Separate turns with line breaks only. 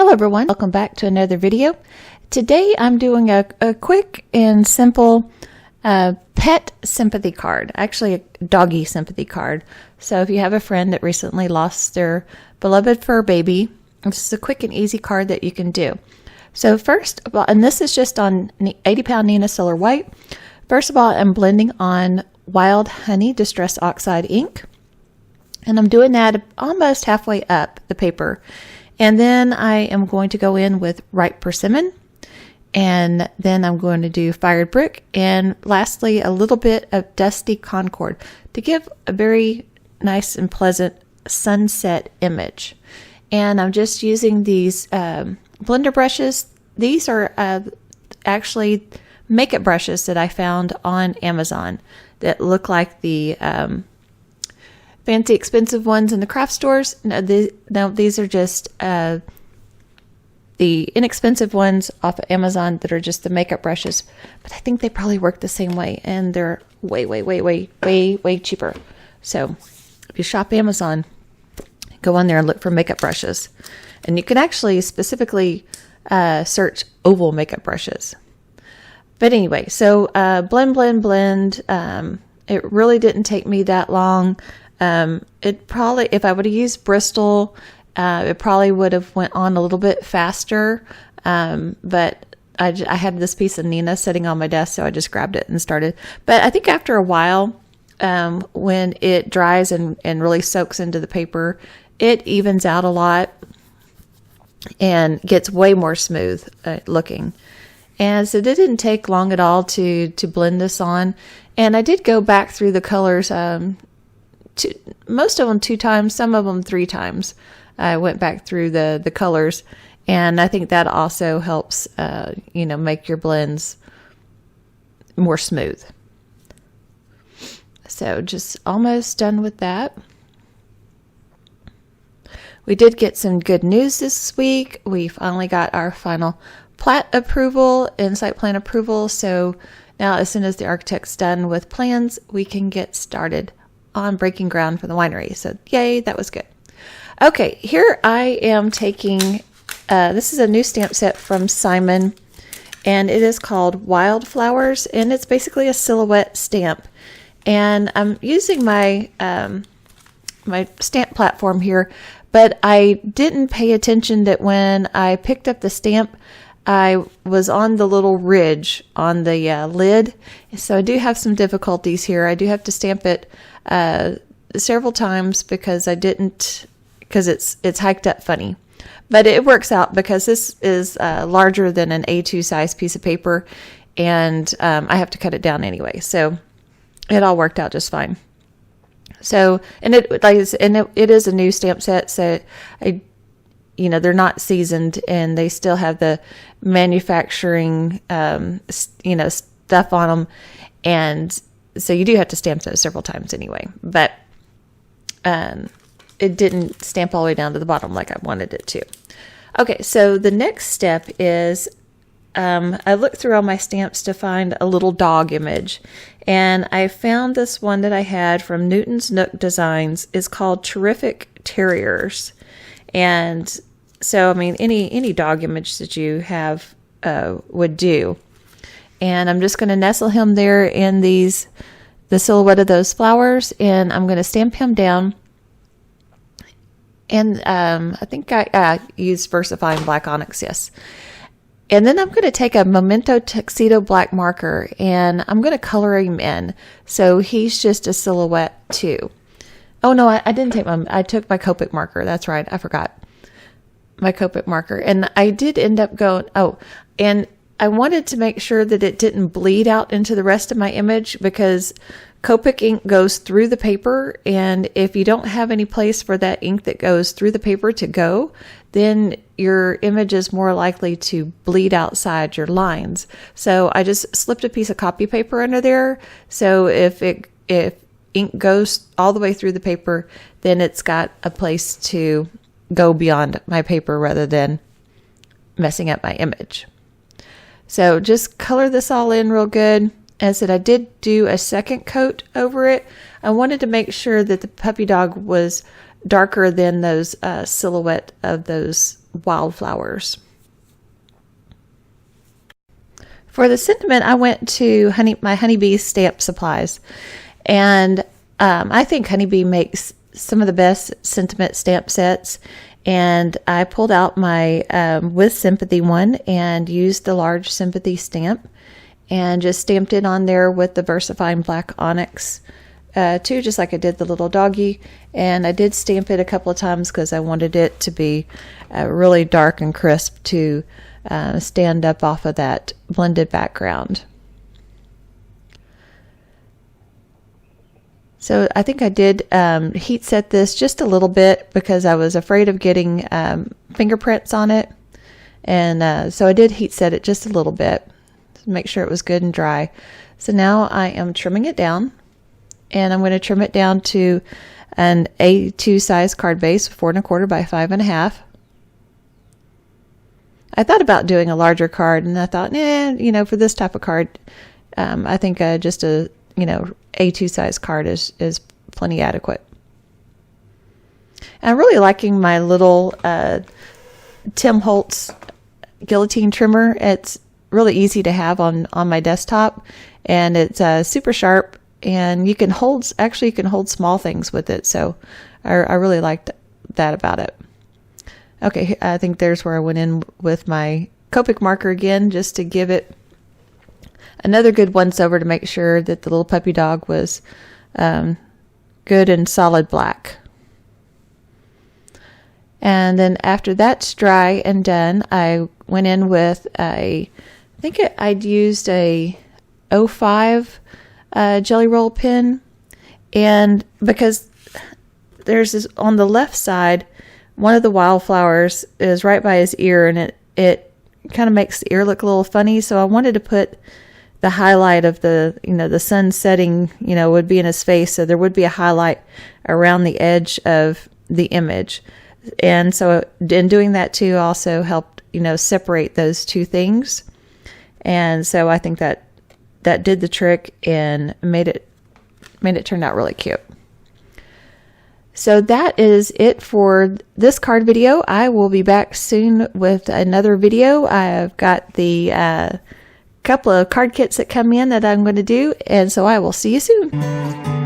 Hello everyone, welcome back to another video. Today I'm doing a quick and simple pet sympathy card, actually a doggy sympathy card. So if you have a friend that recently lost their beloved fur baby, this is a quick and easy card that you can do. So first of all, and this is just on 80 pound Neenah Solar White. First of all, I'm blending on Wild Honey Distress Oxide ink. And I'm doing that almost halfway up the paper. And then I am going to go in with ripe persimmon, and then I'm going to do fired brick, and lastly a little bit of dusty concord to give a very nice and pleasant sunset image. And I'm just using these blender brushes. These are actually makeup brushes that I found on Amazon that look like the fancy expensive ones in the craft stores. No, these are just the inexpensive ones off of Amazon that are just the makeup brushes, but I think they probably work the same way, and they're way cheaper. So if you shop Amazon, go on there and look for makeup brushes, and you can actually specifically search oval makeup brushes. But anyway, so blend. It really didn't take me that long. It probably, if I would have used Bristol, it probably would have went on a little bit faster. But I had this piece of Neenah sitting on my desk, so I just grabbed it and started. But I think after a while, when it dries and really soaks into the paper, it evens out a lot and gets way more smooth looking. And so it didn't take long at all to blend this on. And I did go back through the colors, most of them 2 times, some of them 3 times. I went back through the colors, and I think that also helps, make your blends more smooth. So just almost done with that. We did get some good news this week. We finally got our final plat approval and site plan approval. So now as soon as the architect's done with plans, we can get started on breaking ground for the winery. So yay, that was good. Okay, here I am taking, this is a new stamp set from Simon, and it is called WILDFLOWERS, and it's basically a silhouette stamp. And I'm using my my stamp platform here, but I didn't pay attention that when I picked up the stamp, I was on the little ridge on the lid, so I do have some difficulties here. I do have to stamp it several times because it's hiked up funny. But it works out because this is larger than an A2 size piece of paper, and I have to cut it down anyway. So it all worked out just fine. So, and it is a new stamp set, so they're not seasoned, and they still have the manufacturing, stuff on them. And so you do have to stamp those several times anyway, but it didn't stamp all the way down to the bottom like I wanted it to. Okay, so the next step is I looked through all my stamps to find a little dog image, and I found this one that I had from Newton's Nook Designs. It's called Terrific Terriers. And so, I mean, any dog image that you have would do. And I'm just going to nestle him there in the silhouette of those flowers, and I'm going to stamp him down. And I think I used VersaFine Black Onyx, yes. And then I'm going to take a Memento Tuxedo black marker, and I'm going to color him in. So he's just a silhouette too. Oh no, I didn't take I took my Copic marker. That's right, I forgot my Copic marker. And I did end up and I wanted to make sure that it didn't bleed out into the rest of my image, because Copic ink goes through the paper, and if you don't have any place for that ink that goes through the paper to go, then your image is more likely to bleed outside your lines. So I just slipped a piece of copy paper under there, so if ink goes all the way through the paper, then it's got a place to go beyond my paper rather than messing up my image. So just color this all in real good. As I said, I did do a second coat over it. I wanted to make sure that the puppy dog was darker than those silhouette of those Wildflowers. For the sentiment, I went to my Honeybee stamp supplies, and I think Honeybee makes some of the best sentiment stamp sets. And I pulled out my with Sympathy one and used the large Sympathy stamp and just stamped it on there with the VersaFine black Onyx too, just like I did the little doggy. And I did stamp it a couple of times because I wanted it to be really dark and crisp to stand up off of that blended background. So I think I did heat set this just a little bit because I was afraid of getting fingerprints on it. And so I did heat set it just a little bit to make sure it was good and dry. So now I am trimming it down, and I'm going to trim it down to an A2 size card base, 4 1/4 by 5 1/2. I thought about doing a larger card, and I thought, for this type of card, I think just a, A2 size card is plenty adequate. And I'm really liking my little Tim Holtz guillotine trimmer. It's really easy to have on my desktop, and it's super sharp, and you can hold small things with it. So I really liked that about it. Okay, I think there's where I went in with my Copic marker again, just to give it another good once over to make sure that the little puppy dog was good and solid black. And then after that's dry and done, I went in with I'd used a 05 jelly roll pen, and because there's this on the left side, one of the wildflowers is right by his ear, and it kind of makes the ear look a little funny. So I wanted to put the highlight of the sun setting, would be in his face. So there would be a highlight around the edge of the image. And so in doing that too also helped, separate those two things. And so I think that did the trick and made it turn out really cute. So that is it for this card video. I will be back soon with another video. I've got the couple of card kits that come in that I'm going to do, and so I will see you soon.